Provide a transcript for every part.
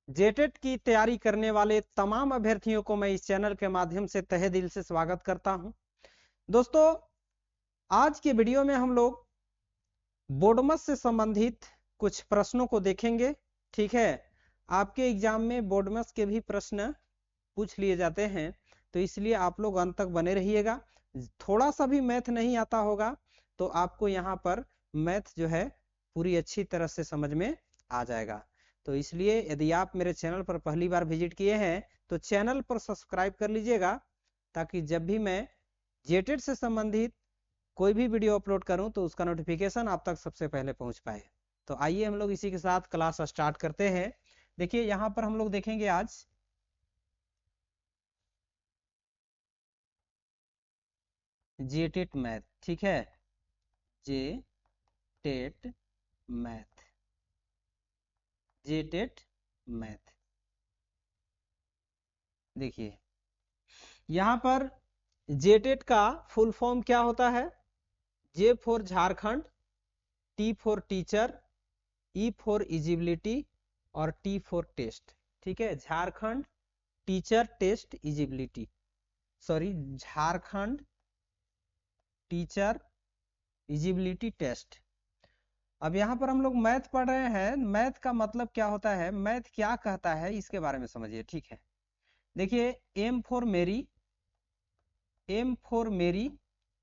जेटेट की तैयारी करने वाले तमाम अभ्यर्थियों को मैं इस चैनल के माध्यम से तहे दिल से स्वागत करता हूं। दोस्तों, आज के वीडियो में हम लोग बोडमस से संबंधित कुछ प्रश्नों को देखेंगे। ठीक है, आपके एग्जाम में बोडमस के भी प्रश्न पूछ लिए जाते हैं, तो इसलिए आप लोग अंत तक बने रहिएगा। थोड़ा सा भी मैथ नहीं आता होगा तो आपको यहाँ पर मैथ जो है पूरी अच्छी तरह से समझ में आ जाएगा। तो इसलिए यदि आप मेरे चैनल पर पहली बार विजिट किए हैं तो चैनल पर सब्सक्राइब कर लीजिएगा, ताकि जब भी मैं जेटेट से संबंधित कोई भी वीडियो अपलोड करूं तो उसका नोटिफिकेशन आप तक सबसे पहले पहुंच पाए। तो आइए हम लोग इसी के साथ क्लास स्टार्ट करते हैं। देखिए, यहाँ पर हम लोग देखेंगे आज जेटेट मैथ। ठीक है, जेटेट मैथ, जेटेट मैथ। देखिए यहाँ पर जेटेट का फुल फॉर्म क्या होता है? J for Jharkhand, T for teacher, E for eligibility और टी फॉर टेस्ट। ठीक है, Jharkhand teacher test eligibility, sorry Jharkhand teacher eligibility test. अब यहाँ पर हम लोग मैथ पढ़ रहे हैं। मैथ का मतलब क्या होता है, मैथ क्या कहता है, इसके बारे में समझिए। ठीक है, देखिए, एम फॉर मेरी, एम फॉर मेरी,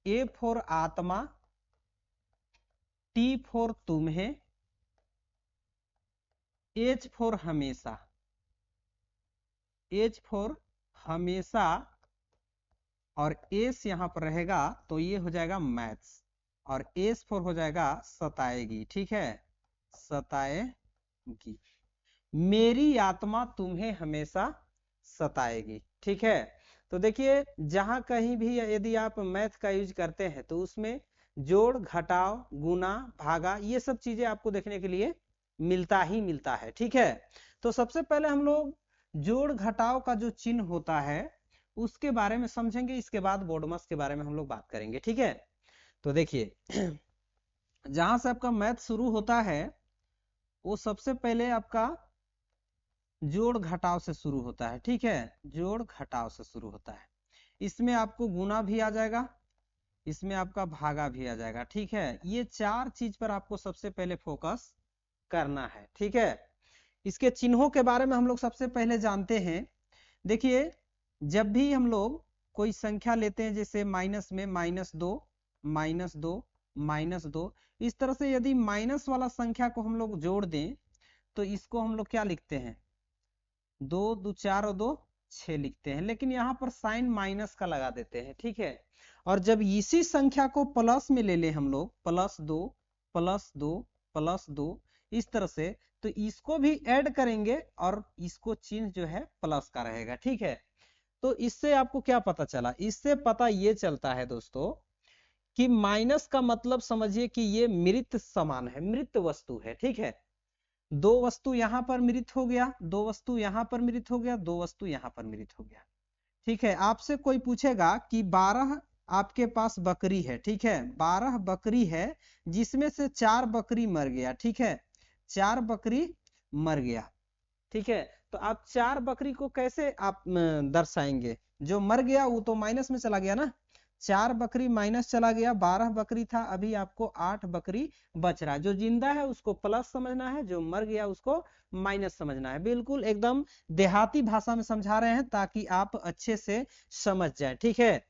ए फॉर आत्मा, टी फॉर तुम्हें, एच फॉर हमेशा, एच फॉर हमेशा और एस यहां पर रहेगा तो ये हो जाएगा मैथ्स, और एस फॉर हो जाएगा सताएगी। ठीक है, सताएगी, मेरी आत्मा तुम्हें हमेशा सताएगी। ठीक है, तो देखिए जहां कहीं भी यदि आप मैथ का यूज करते हैं तो उसमें जोड़, घटाव, गुना, भागा, ये सब चीजें आपको देखने के लिए मिलता ही मिलता है। ठीक है, तो सबसे पहले हम लोग जोड़ घटाव का जो चिन्ह होता है उसके बारे में समझेंगे, इसके बाद बोडमस के बारे में हम लोग बात करेंगे। ठीक है, तो देखिए जहां से आपका मैथ शुरू होता है वो सबसे पहले आपका जोड़ घटाव से शुरू होता है। ठीक है, जोड़ घटाव से शुरू होता है। इसमें आपको गुना भी आ जाएगा, इसमें आपका भागा भी आ जाएगा। ठीक है, ये चार चीज पर आपको सबसे पहले फोकस करना है। ठीक है, इसके चिन्हों के बारे में हम लोग सबसे पहले जानते हैं। देखिए, जब भी हम लोग कोई संख्या लेते हैं, जैसे माइनस में -2, -2, -2, इस तरह से यदि माइनस वाला संख्या को हम लोग जोड़ दें तो इसको हम लोग क्या लिखते हैं, 2 2 4 और 2 6 लिखते हैं, लेकिन यहाँ पर साइन माइनस का लगा देते हैं। ठीक है, और जब इसी संख्या को प्लस में ले ले हम लोग, +2 +2 +2, इस तरह से, तो इसको भी ऐड करेंगे और इसको चिन्ह जो है प्लस का रहेगा। ठीक है, तो इससे आपको क्या पता चला, इससे पता ये चलता है दोस्तों कि माइनस का मतलब समझिए कि ये मृत समान है, मृत वस्तु है। ठीक है, दो वस्तु यहां पर मृत हो गया, दो वस्तु यहां पर मृत हो गया, दो वस्तु यहां पर मृत हो गया। ठीक है, आपसे कोई पूछेगा कि 12 आपके पास बकरी है। ठीक है, 12 बकरी है जिसमें से 4 बकरी मर गया। ठीक है, 4 बकरी मर गया। ठीक है, तो आप 4 बकरी को कैसे आप दर्शाएंगे? जो मर गया वो तो माइनस में चला गया ना, 4 बकरी माइनस चला गया, 12 बकरी था, अभी आपको 8 बकरी बच रहा है। जो जिंदा है उसको प्लस समझना है, जो मर गया उसको माइनस समझना है। बिल्कुल एकदम देहाती भाषा में समझा रहे हैं ताकि आप अच्छे से समझ जाए। ठीक है,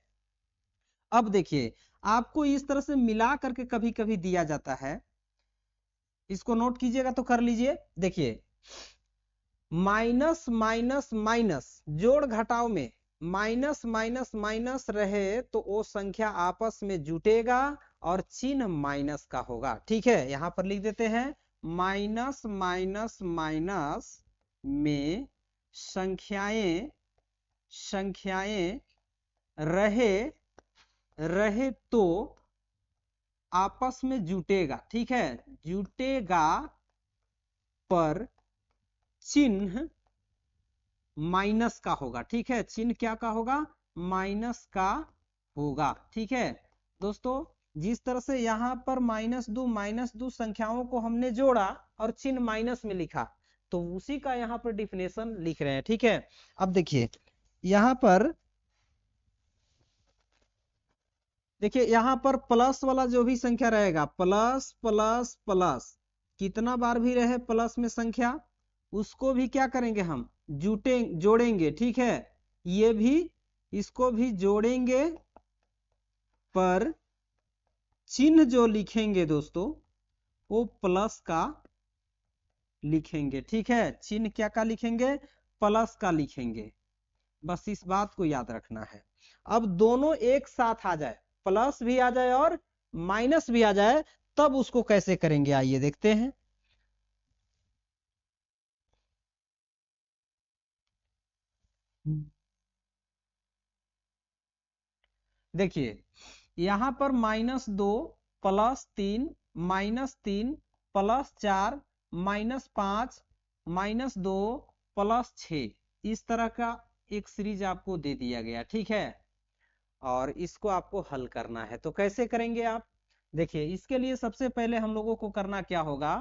अब देखिए, आपको इस तरह से मिला करके कभी कभी दिया जाता है, इसको नोट कीजिएगा तो कर लीजिए। देखिए, माइनस माइनस माइनस, जोड़ घटाव में माइनस माइनस माइनस रहे तो वो संख्या आपस में जुटेगा और चिन्ह माइनस का होगा। ठीक है, यहां पर लिख देते हैं, माइनस माइनस माइनस में संख्याएं, संख्याएं रहे रहे तो आपस में जुटेगा। ठीक है, जुटेगा पर चिन्ह माइनस का होगा। ठीक है, चिन्ह क्या का होगा, माइनस का होगा। ठीक है दोस्तों, जिस तरह से यहाँ पर -2 -2 संख्याओं को हमने जोड़ा और चिन्ह माइनस में लिखा, तो उसी का यहाँ पर डिफिनेशन लिख रहे हैं। ठीक है, अब देखिए यहाँ पर, देखिए यहाँ पर प्लस वाला जो भी संख्या रहेगा, प्लस प्लस प्लस, कितना बार भी रहे प्लस में संख्या, उसको भी क्या करेंगे हम, जोड़ेंगे। ठीक है, ये भी, इसको भी जोड़ेंगे, पर चिन्ह जो लिखेंगे दोस्तों वो प्लस का लिखेंगे। ठीक है, चिन्ह क्या का लिखेंगे, प्लस का लिखेंगे। बस इस बात को याद रखना है। अब दोनों एक साथ आ जाए, प्लस भी आ जाए और माइनस भी आ जाए, तब उसको कैसे करेंगे आइए देखते हैं। देखिए यहां पर -2 +3 -3 +4 -5 -2 +6, इस तरह का एक सीरीज आपको दे दिया गया। ठीक है, और इसको आपको हल करना है। तो कैसे करेंगे आप, देखिए इसके लिए सबसे पहले हम लोगों को करना क्या होगा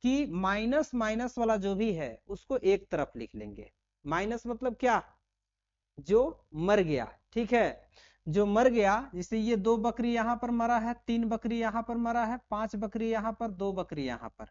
कि माइनस माइनस वाला जो भी है उसको एक तरफ लिख लेंगे। माइनस मतलब क्या, जो मर गया। ठीक है, जो मर गया, जैसे ये 2 बकरी यहाँ पर मरा है, 3 बकरी यहाँ पर मरा है, 5 बकरी यहाँ पर, 2 बकरी यहाँ पर,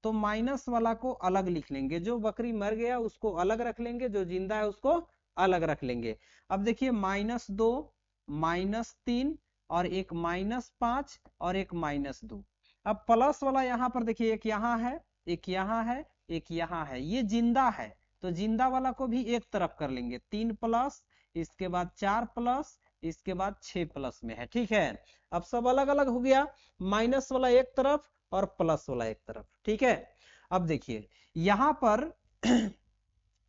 तो माइनस वाला को अलग लिख लेंगे। जो बकरी मर गया उसको अलग रख लेंगे, जो जिंदा है उसको अलग रख लेंगे। अब देखिए -2 -3 और एक -5 और एक -2। अब प्लस वाला यहाँ पर देखिए, एक यहाँ है, एक यहाँ है, एक यहाँ है, ये जिंदा है, तो जिंदा वाला को भी एक तरफ कर लेंगे। 3 प्लस, इसके बाद 4 प्लस, इसके बाद 6 प्लस में है। ठीक है, अब सब अलग अलग हो गया, माइनस वाला एक तरफ और प्लस वाला एक तरफ। ठीक है, अब देखिए यहां पर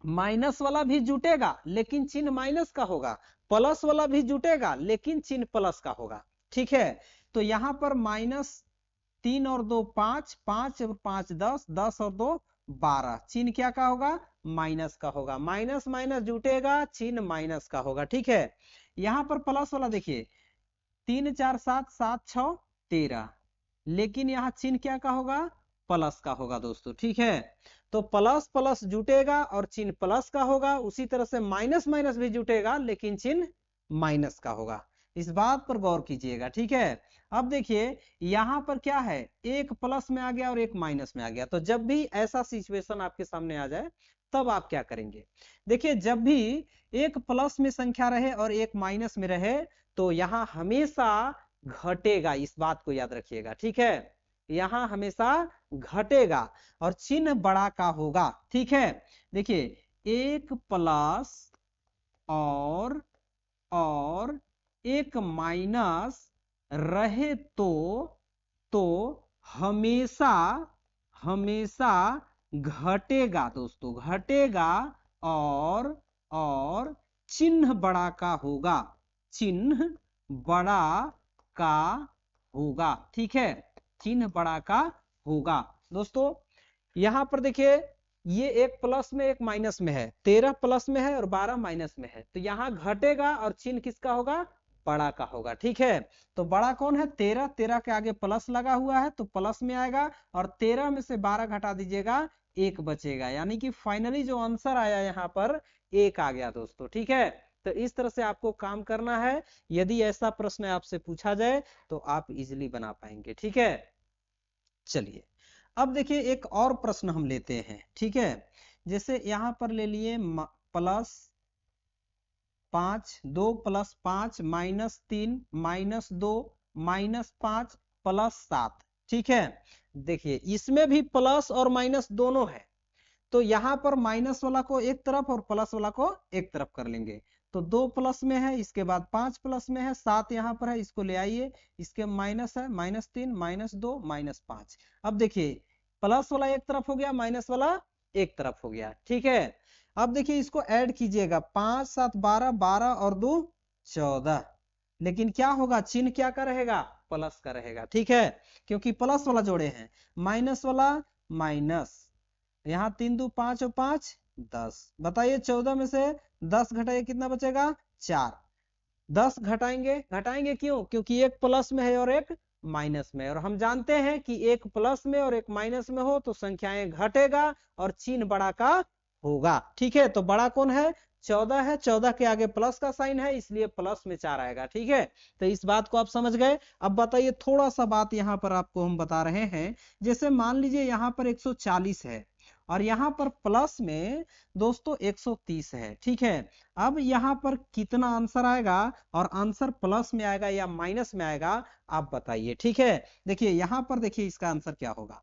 माइनस वाला भी जुटेगा लेकिन चिन्ह माइनस का होगा, प्लस वाला भी जुटेगा लेकिन चिन्ह प्लस का होगा। ठीक है, तो यहां पर -3 और 2 5, 5 और 5 10, 10 और 2 12, चिन्ह क्या का होगा, माइनस का होगा। माइनस माइनस जुटेगा, चिन्ह माइनस का होगा। ठीक है, यहां पर प्लस वाला देखिए 3 4 7 7 6 13, लेकिन यहाँ चिन्ह क्या का होगा, प्लस का होगा दोस्तों। ठीक है, तो प्लस प्लस जुटेगा और चिन्ह प्लस का होगा, उसी तरह से माइनस माइनस भी जुटेगा लेकिन चिन्ह माइनस का होगा। इस बात पर गौर कीजिएगा। ठीक है, अब देखिए यहां पर क्या है, एक प्लस में आ गया और एक माइनस में आ गया, तो जब भी ऐसा सिचुएशन आपके सामने आ जाए तब आप क्या करेंगे, देखिए जब भी एक प्लस में संख्या रहे और एक माइनस में रहे तो यहां हमेशा घटेगा, इस बात को याद रखिएगा। ठीक है, यहां हमेशा घटेगा और चिन्ह बड़ा का होगा। ठीक है, देखिए एक प्लस और एक माइनस रहे तो हमेशा हमेशा घटेगा दोस्तों, घटेगा और चिन्ह बड़ा का होगा, चिन्ह बड़ा का होगा। ठीक है, चिन्ह बड़ा का होगा दोस्तों। यहां पर देखिए ये एक प्लस में एक माइनस में है, 13 प्लस में है और 12 माइनस में है, तो यहाँ घटेगा और चिन्ह किसका होगा, बड़ा का होगा। ठीक है, तो बड़ा कौन है, 13, 13 के आगे प्लस लगा हुआ है तो प्लस में आएगा, और 13 में से 12 घटा दीजिएगा, 1 बचेगा, यानी कि फाइनली जो आंसर आया यहाँ पर 1 आ गया दोस्तों। ठीक है, तो इस तरह से आपको काम करना है। यदि ऐसा प्रश्न आपसे पूछा जाए तो आप इजिली बना पाएंगे। ठीक है, चलिए अब देखिए एक और प्रश्न हम लेते हैं। ठीक है, जैसे यहां पर ले लिए +5, 2 + 5 -3 -2 -5 +7। ठीक है, देखिए इसमें भी प्लस और माइनस दोनों है, तो यहां पर माइनस वाला को एक तरफ और प्लस वाला को एक तरफ कर लेंगे। तो 2 प्लस में है, इसके बाद 5 प्लस में है, 7 यहाँ पर है, इसको ले आइए, इसके माइनस है, -3 -2 -5। अब देखिए प्लस वाला एक तरफ हो गया, माइनस वाला एक तरफ हो गया। ठीक है, अब देखिए इसको ऐड कीजिएगा, 5 7 12, 12 और 2 14, लेकिन क्या होगा, चिन्ह क्या का रहेगा, प्लस का रहेगा। ठीक है, क्योंकि प्लस वाला जोड़े हैं, माइनस वाला माइनस, यहाँ 3 2 5 और 5 10, बताइए 14 में से 10 घटाइए कितना बचेगा, 4। 10 घटाएंगे, घटाएंगे क्यों, क्योंकि एक प्लस में है और एक माइनस में, और हम जानते हैं कि एक प्लस में और एक माइनस में हो तो संख्याएं घटेगा और चिन्ह बड़ा का होगा। ठीक है, तो बड़ा कौन है? 14 है, 14 के आगे प्लस का साइन है, इसलिए प्लस में 4 आएगा। ठीक है, तो इस बात को आप समझ गए। अब बताइए, थोड़ा सा बात यहाँ पर आपको हम बता रहे हैं। जैसे मान लीजिए यहाँ पर 140 है और यहाँ पर प्लस में दोस्तों 130 है। ठीक है, अब यहाँ पर कितना आंसर आएगा और आंसर प्लस में आएगा या माइनस में आएगा, आप बताइए। ठीक है, देखिए यहाँ पर देखिए इसका आंसर क्या होगा।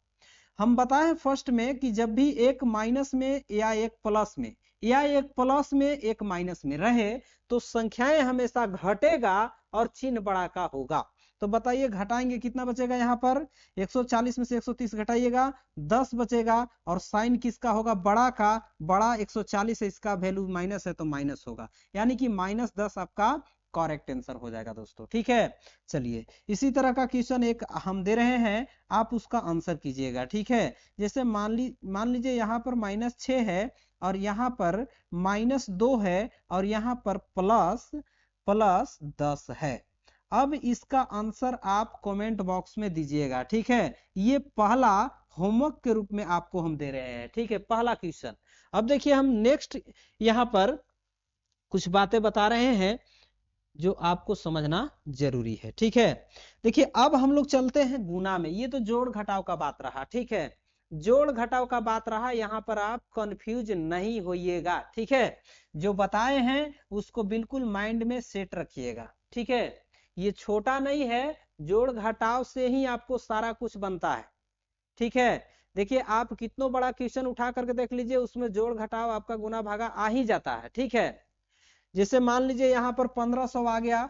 हम बताएं फर्स्ट में कि जब भी एक माइनस में या एक प्लस में या एक प्लस में एक माइनस में रहे तो संख्याएं हमेशा घटेगा और चिन्ह बड़ा का होगा। तो बताइए घटाएंगे कितना बचेगा? यहाँ पर 140 में से 130 घटाइएगा, 10 बचेगा, और साइन किसका होगा? बड़ा का। बड़ा 140 है, इसका वैल्यू माइनस है तो माइनस होगा, यानी कि -10 आपका करेक्ट आंसर हो जाएगा दोस्तों। ठीक है, चलिए इसी तरह का क्वेश्चन एक हम दे रहे हैं, आप उसका आंसर कीजिएगा। ठीक है, जैसे मान लीजिए यहाँ पर -6 है और यहाँ पर -2 है और यहाँ पर प्लस 10 है। अब इसका आंसर आप कमेंट बॉक्स में दीजिएगा। ठीक है, ये पहला होमवर्क के रूप में आपको हम दे रहे हैं। ठीक है, पहला क्वेश्चन। अब देखिए हम नेक्स्ट यहाँ पर कुछ बातें बता रहे हैं जो आपको समझना जरूरी है। ठीक है, देखिए अब हम लोग चलते हैं गुना में। ये तो जोड़ घटाव का बात रहा। ठीक है, जोड़ घटाव का बात रहा, यहाँ पर आप कंफ्यूज नहीं होइएगा। ठीक है, जो बताए हैं उसको बिल्कुल माइंड में सेट रखिएगा। ठीक है, ये छोटा नहीं है, जोड़ घटाव से ही आपको सारा कुछ बनता है। ठीक है, देखिए आप कितना बड़ा क्वेश्चन उठा करके देख लीजिए, उसमें जोड़ घटाव आपका गुना भागा आ ही जाता है। ठीक है, जैसे मान लीजिए यहाँ पर 1500 आ गया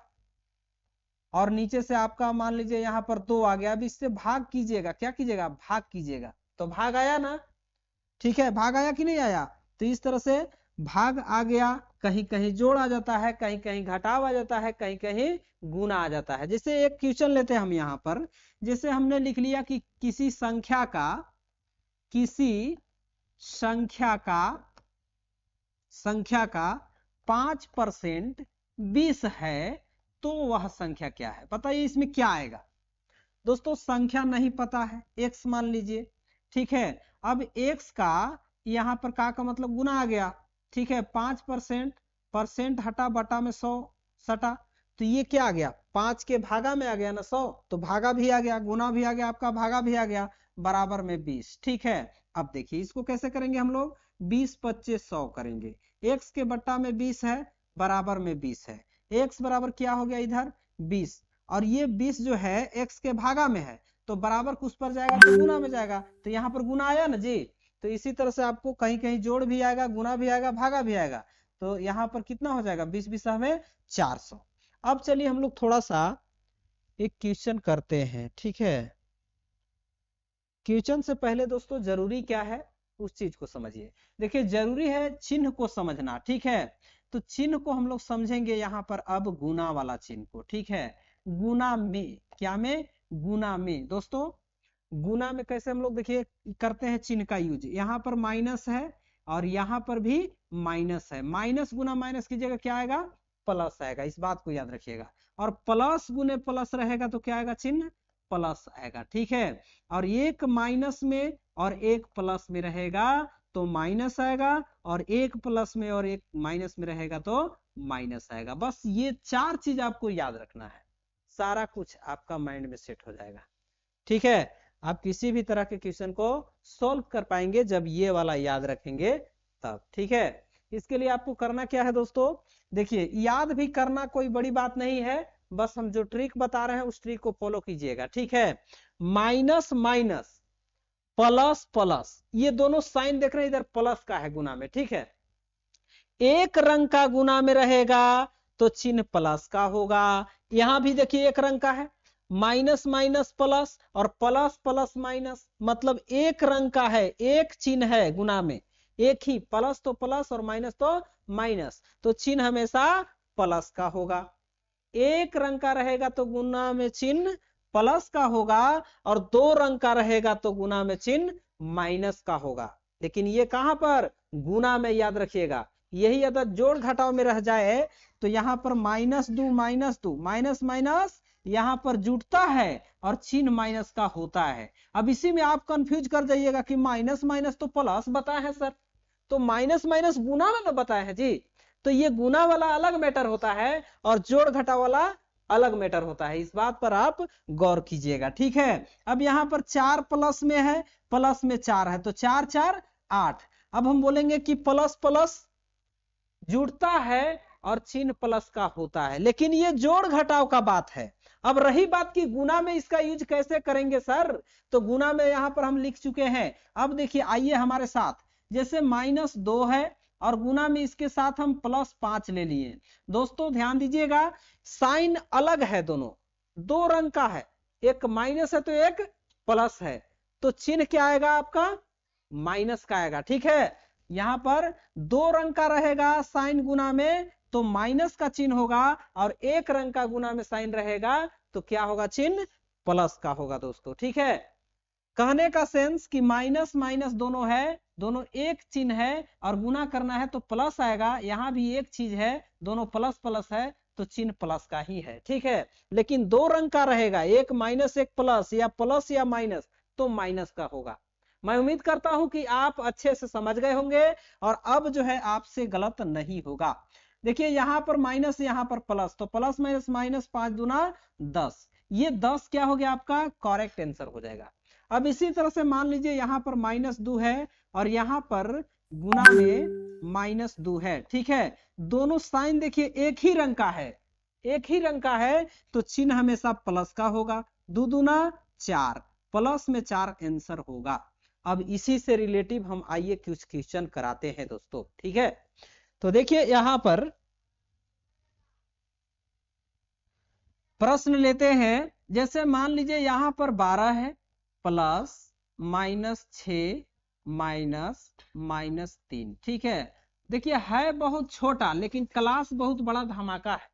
और नीचे से आपका मान लीजिए यहाँ पर 2 आ गया। अब इससे भाग कीजिएगा। क्या कीजिएगा? भाग कीजिएगा। तो भाग आया ना? ठीक है, भाग आया कि नहीं आया? तो इस तरह से भाग आ गया, कहीं कहीं जोड़ आ जाता है, कहीं कहीं घटाव आ जाता है, कहीं कहीं गुना आ जाता है। जैसे एक क्वेश्चन लेते हैं हम यहाँ पर, जैसे हमने लिख लिया कि किसी संख्या का 5% 20 है तो वह संख्या क्या है? बताइए इसमें क्या आएगा? दोस्तों संख्या नहीं पता है, x मान लीजिए। ठीक है, अब x का यहाँ पर का मतलब गुना आ गया। ठीक है, 5% हटा बटा में 100 सटा, तो ये क्या आ गया? 5 के भागा में आ गया ना 100, तो भागा भी आ गया, गुना भी आ गया, आपका भागा भी आ गया, बराबर में 20। ठीक है, अब देखिए इसको कैसे करेंगे हम लोग? 20 25 100 करेंगे। x के बट्टा में 20 है, बराबर में 20 है, x बराबर क्या हो गया इधर? 20, और ये 20 जो है x के भागा में है तो बराबर कुछ पर जाएगा तो गुना में जाएगा, तो यहाँ पर गुना आया ना जी। तो इसी तरह से आपको कहीं कहीं जोड़ भी आएगा, गुना भी आएगा, भागा भी आएगा, तो यहाँ पर कितना हो जाएगा? 20 20 में 400। अब चलिए हम लोग थोड़ा सा एक क्वेश्चन करते हैं। ठीक है, क्वेश्चन से पहले दोस्तों जरूरी क्या है उस चीज को समझिए। देखिए जरूरी है चिन्ह को समझना। ठीक है, तो चिन्ह को हम लोग समझेंगे यहाँ पर अब गुना वाला चिन्ह को। ठीक है, गुना में, क्या में? गुना में। दोस्तों गुना में कैसे हम लोग देखिए करते हैं चिन्ह का यूज। यहाँ पर माइनस है और यहाँ पर भी माइनस है, माइनस गुना माइनस की जगह क्या आएगा? प्लस आएगा, इस बात को याद रखिएगा। और प्लस गुने प्लस रहेगा तो क्या आएगा? चिन्ह प्लस आएगा। ठीक है, और एक माइनस में और एक प्लस में रहेगा तो माइनस आएगा, और एक प्लस में और एक माइनस में रहेगा तो माइनस आएगा। बस ये 4 चीज आपको याद रखना है, सारा कुछ आपका माइंड में सेट हो जाएगा। ठीक है, आप किसी भी तरह के क्वेश्चन को सॉल्व कर पाएंगे जब ये वाला याद रखेंगे तब। ठीक है, इसके लिए आपको करना क्या है दोस्तों? देखिए याद भी करना कोई बड़ी बात नहीं है, बस हम जो ट्रिक बता रहे हैं उस ट्रिक को फॉलो कीजिएगा। ठीक है, माइनस माइनस प्लस प्लस, ये दोनों साइन देख रहे हैं, इधर प्लस का है गुना में। ठीक है, एक रंग का गुना में रहेगा तो चिन्ह प्लस का होगा। यहां भी देखिए एक रंग का है, माइनस माइनस प्लस और प्लस प्लस माइनस, मतलब एक रंग का है, एक चिन्ह है गुना में, एक ही, प्लस तो प्लस और माइनस तो माइनस, तो चिन्ह हमेशा प्लस का होगा। एक रंग का रहेगा तो गुना में चिन्ह प्लस का होगा, और 2 रंग का रहेगा तो गुना में चिन्ह माइनस का होगा। लेकिन ये कहां पर? गुना में, याद रखिएगा। यही अगर जोड़ घटाव में रह जाए तो यहाँ पर -2 -2 माइनस माइनस यहाँ पर जुटता है और चिन्ह माइनस का होता है। अब इसी में आप कंफ्यूज कर जाइएगा कि माइनस माइनस तो प्लस बताया है सर, तो माइनस माइनस गुना वाला बताया है जी, तो ये गुना वाला अलग मैटर होता है और जोड़ घटा वाला अलग मैटर होता है, इस बात पर आप गौर कीजिएगा, ठीक है। अब यहाँ पर 4 प्लस में है, प्लस में 4 है, तो 4 4 8। अब हम बोलेंगे कि प्लस प्लस जुड़ता है और चिन्ह प्लस का होता है, लेकिन ये जोड़ घटाव का बात है। अब रही बात कि गुना में इसका यूज कैसे करेंगे सर, तो गुना में यहां पर हम लिख चुके हैं। अब देखिए आइए हमारे साथ, जैसे -2 है और गुना में इसके साथ हम +5 ले लिए। दोस्तों ध्यान दीजिएगा, साइन अलग है, दोनों दो रंग का है, एक माइनस है तो एक प्लस है, तो चिन्ह क्या आएगा आपका, माइनस का आएगा, ठीक है। यहां पर दो रंग का रहेगा साइन गुना में तो माइनस का चिन्ह होगा, और एक रंग का गुना में साइन रहेगा तो क्या होगा, चिन्ह प्लस का होगा दोस्तों, ठीक है। कहने का सेंस कि माइनस माइनस दोनों है, दोनों एक चिन्ह है, और गुना करना है तो प्लस आएगा, यहां भी एक चीज है, दोनों प्लस प्लस है तो चिन्ह प्लस का ही है, ठीक है। लेकिन दो रंग का रहेगा, एक माइनस एक प्लस, या प्लस या माइनस, तो माइनस का होगा। मैं उम्मीद करता हूं कि आप अच्छे से समझ गए होंगे और अब जो है आपसे गलत नहीं होगा। देखिए यहां पर माइनस, यहां पर प्लस, तो प्लस माइनस माइनस, 5 दूना 10, ये 10 क्या हो गया आपका करेक्ट आंसर हो जाएगा। अब इसी तरह से मान लीजिए यहां पर -2 है और यहां पर गुना में -2 है, ठीक है। दोनों साइन देखिए एक ही रंग का है, एक ही रंग का है, तो चिन्ह हमेशा प्लस का होगा। 2 दूना 4, प्लस में 4 आंसर होगा। अब इसी से रिलेटिव हम आइए कुछ क्वेश्चन कराते हैं दोस्तों, ठीक है। तो देखिए यहां पर प्रश्न लेते हैं, जैसे मान लीजिए यहां पर 12 है प्लस -6 -3, ठीक है। देखिए है बहुत छोटा लेकिन क्लास बहुत बड़ा धमाका है,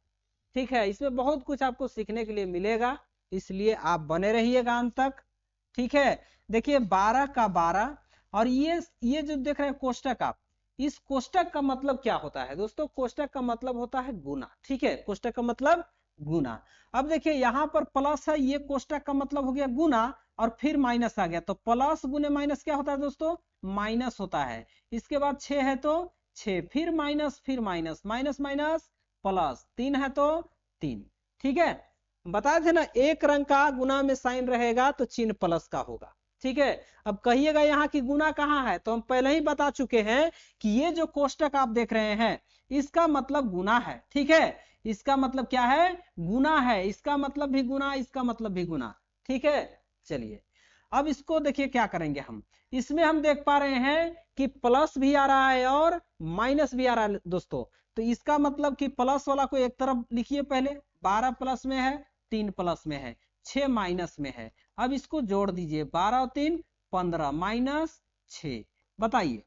ठीक है। इसमें बहुत कुछ आपको सीखने के लिए मिलेगा, इसलिए आप बने रहिएगा अंत तक, ठीक है। देखिए 12 का 12, और ये जो देख रहे हैं कोष्टक आप, इस कोष्टक का मतलब क्या होता है दोस्तों, कोष्टक का मतलब होता है गुना, ठीक है। कोष्टक का मतलब गुना। अब देखिए यहां पर प्लस है, ये कोष्टक का मतलब हो गया गुना, और फिर माइनस आ गया, तो प्लस गुने माइनस क्या होता है दोस्तों, माइनस होता है। इसके बाद 6 है तो 6, फिर माइनस, फिर माइनस, माइनस माइनस प्लस, 3 है तो 3, ठीक है। बताए थे ना एक रंग का गुना में साइन रहेगा तो चिन्ह प्लस का होगा, ठीक है। अब कहिएगा यहाँ की गुना कहाँ है, तो हम पहले ही बता चुके हैं कि ये जो कोष्टक आप देख रहे हैं इसका मतलब गुना है, ठीक है। इसका मतलब क्या है, गुना है, इसका मतलब भी गुना, इसका मतलब भी गुना, ठीक है। चलिए अब इसको देखिए क्या करेंगे हम, इसमें हम देख पा रहे हैं कि प्लस भी आ रहा है और माइनस भी आ रहा है दोस्तों, तो इसका मतलब कि प्लस वाला को एक तरफ लिखिए पहले, 12 प्लस में है, 3 प्लस में है, 6 माइनस में है। अब इसको जोड़ दीजिए, 12 और 3 15 -6, बताइए।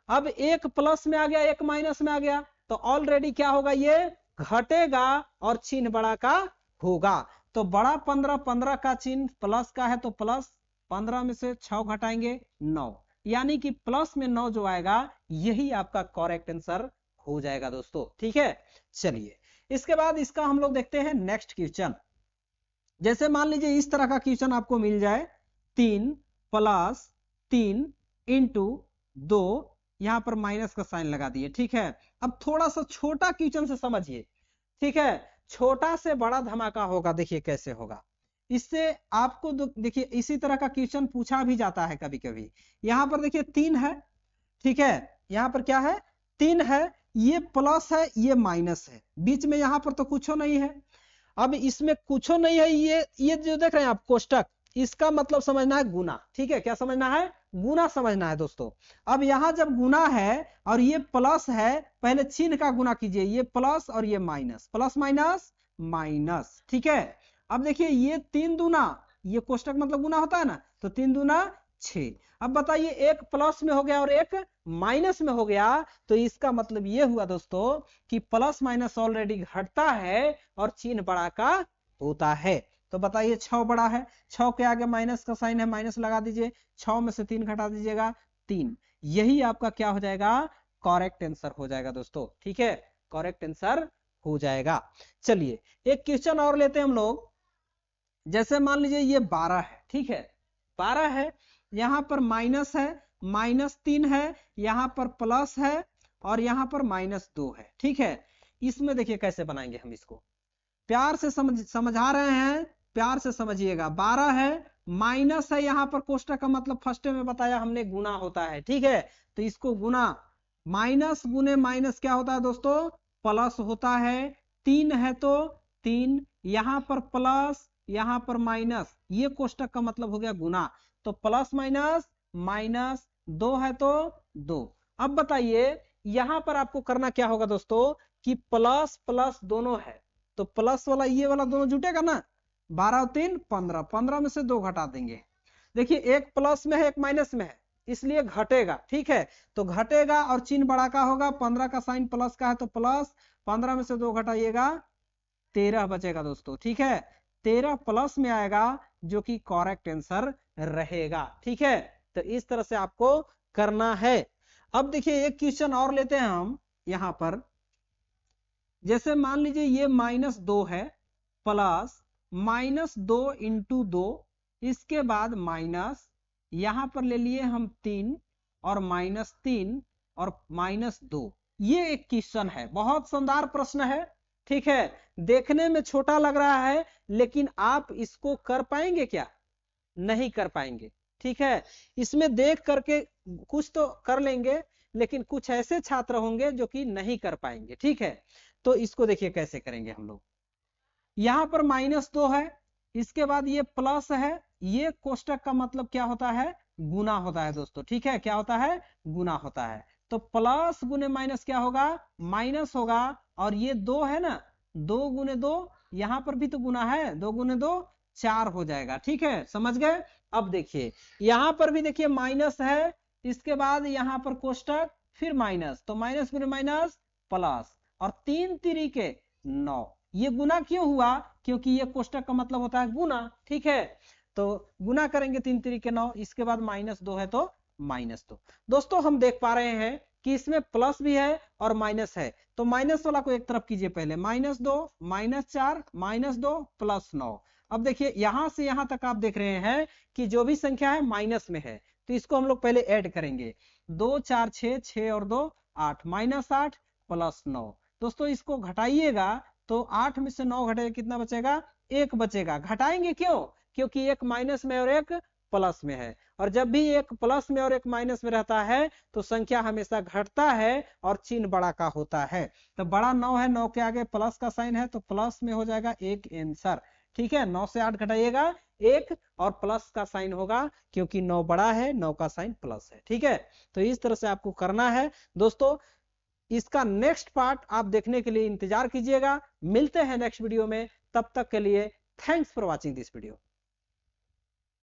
अब एक प्लस में आ गया, एक माइनस में आ गया, तो ऑलरेडी क्या होगा, ये घटेगा और चिन्ह बड़ा का होगा। तो बड़ा 15, 15 का चिन्ह प्लस का है तो प्लस, 15 में से 6 घटाएंगे 9, यानी कि प्लस में 9 जो आएगा यही आपका करेक्ट आंसर हो जाएगा दोस्तों, ठीक है। चलिए इसके बाद इसका हम लोग देखते हैं नेक्स्ट क्वेश्चन। जैसे मान लीजिए इस तरह का क्वेश्चन आपको मिल जाए, 3 + 3 × 2, यहां पर माइनस का साइन लगा दिए, ठीक है। अब थोड़ा सा छोटा क्वेश्चन से समझिए, ठीक है। छोटा से बड़ा धमाका होगा, देखिए कैसे होगा। इससे आपको देखिए इसी तरह का क्वेश्चन पूछा भी जाता है कभी कभी। यहां पर देखिए 3 है, ठीक है। यहां पर क्या है, 3 है, ये प्लस है, ये माइनस है, बीच में यहां पर तो कुछ नहीं है। अब इसमें कुछ नहीं है, ये जो देख रहे हैं आप कोष्टक, इसका मतलब समझना है गुना, ठीक है। क्या समझना है, गुना समझना है दोस्तों। अब यहां जब गुना है और ये प्लस है, पहले चिन्ह का गुना कीजिए, ये प्लस और ये माइनस, प्लस माइनस माइनस, ठीक है। अब देखिए ये 3 दूना, ये कोष्टक मतलब गुना होता है ना, तो 3 दूना 6। अब बताइए एक प्लस में हो गया और एक माइनस में हो गया, तो इसका मतलब ये हुआ दोस्तों कि प्लस माइनस ऑलरेडी घटता है और चिन्ह बड़ा का होता है। तो बताइए 6 बड़ा है, 6 के आगे माइनस का साइन है, माइनस लगा दीजिए, 6 में से 3 घटा दीजिएगा 3, यही आपका क्या हो जाएगा, करेक्ट आंसर हो जाएगा दोस्तों, ठीक है। करेक्ट आंसर हो जाएगा। चलिए एक क्वेश्चन और लेते हैं हम लोग। जैसे मान लीजिए ये 12 है, ठीक है, 12 है, यहाँ पर माइनस है, -3 है, यहाँ पर प्लस है, और यहाँ पर -2 है, ठीक है। इसमें देखिए कैसे बनाएंगे हम इसको, प्यार से समझा रहे हैं, प्यार से समझिएगा। 12 है, माइनस है, यहाँ पर कोष्टक का मतलब फर्स्ट में बताया हमने गुना होता है, ठीक है। तो इसको गुना, माइनस गुने माइनस क्या होता है दोस्तों, प्लस होता है। 3 है तो 3, यहाँ पर प्लस, यहाँ पर माइनस, ये कोष्टक का मतलब हो गया गुना। तो प्लस माइनस माइनस, 2 है तो 2। अब बताइए यहाँ पर आपको करना क्या होगा दोस्तों, कि प्लस प्लस दोनों है, तो प्लस वाला ये वाला दोनों जुटेगा ना, 12 और 3 15, 15 में से 2 घटा देंगे। देखिए एक प्लस में है एक माइनस में है, इसलिए घटेगा, ठीक है। तो घटेगा और चिन्ह बड़ा का होगा, 15 का साइन प्लस का है तो प्लस, 15 में से 2 घटाइएगा, 13 बचेगा दोस्तों, ठीक है। 13 प्लस में आएगा, जो कि करेक्ट आंसर रहेगा, ठीक है। तो इस तरह से आपको करना है। अब देखिए एक क्वेश्चन और लेते हैं हम यहां पर। जैसे मान लीजिए ये -2 है, प्लस -2 इंटू 2, इसके बाद माइनस, यहां पर ले लिए हम 3 और -3 और -2। ये एक क्वेश्चन है, बहुत शानदार प्रश्न है, ठीक है। देखने में छोटा लग रहा है, लेकिन आप इसको कर पाएंगे क्या, नहीं कर पाएंगे, ठीक है। इसमें देख करके कुछ तो कर लेंगे, लेकिन कुछ ऐसे छात्र होंगे जो कि नहीं कर पाएंगे, ठीक है। तो इसको देखिए कैसे करेंगे हम लोग। यहां पर -2 है, इसके बाद ये प्लस है, ये कोष्टक का मतलब क्या होता है, गुना होता है दोस्तों, ठीक है। क्या होता है, गुना होता है। तो प्लस गुने माइनस क्या होगा, माइनस होगा। और ये 2 है ना, 2 गुने 2, यहां पर भी तो गुना है, 2 गुने 2 4 हो जाएगा, ठीक है, समझ गए। अब देखिए यहां पर भी देखिए माइनस है, इसके बाद यहां पर कोष्टक, फिर माइनस, तो माइनस गुने माइनस प्लस, और 3 तरीके 9। ये गुना क्यों हुआ, क्योंकि ये कोष्टक का मतलब होता है गुना, ठीक है। तो गुना करेंगे 3 तरीके 9, इसके बाद -2 है तो -2। दोस्तों हम देख पा रहे हैं कि इसमें प्लस भी है और माइनस है, तो माइनस वाला को एक तरफ कीजिए पहले, -2 -4 -2 +9। अब देखिए यहां से यहां तक आप देख रहे हैं कि जो भी संख्या है माइनस में है, तो इसको हम लोग पहले ऐड करेंगे। 2 4 6, 6 और 2 8, -8 +9। दोस्तों इसको घटाइएगा तो 8 में से 9 घटेगा, कितना बचेगा, 1 बचेगा। घटाएंगे क्यों, क्योंकि एक माइनस में और एक प्लस में है, और जब भी एक प्लस में और एक माइनस में रहता है तो संख्या हमेशा घटता है और चिन्ह बड़ा का होता है। तो बड़ा 9 है, 9 के आगे प्लस का साइन है, तो प्लस में हो जाएगा 1 आंसर, ठीक है। 9 से 8 घटाइएगा 1, और प्लस का साइन होगा, क्योंकि 9 बड़ा है, 9 का साइन प्लस है, ठीक है। तो इस तरह से आपको करना है दोस्तों। इसका नेक्स्ट पार्ट आप देखने के लिए इंतजार कीजिएगा। मिलते हैं नेक्स्ट वीडियो में, तब तक के लिए thanks for watching this video.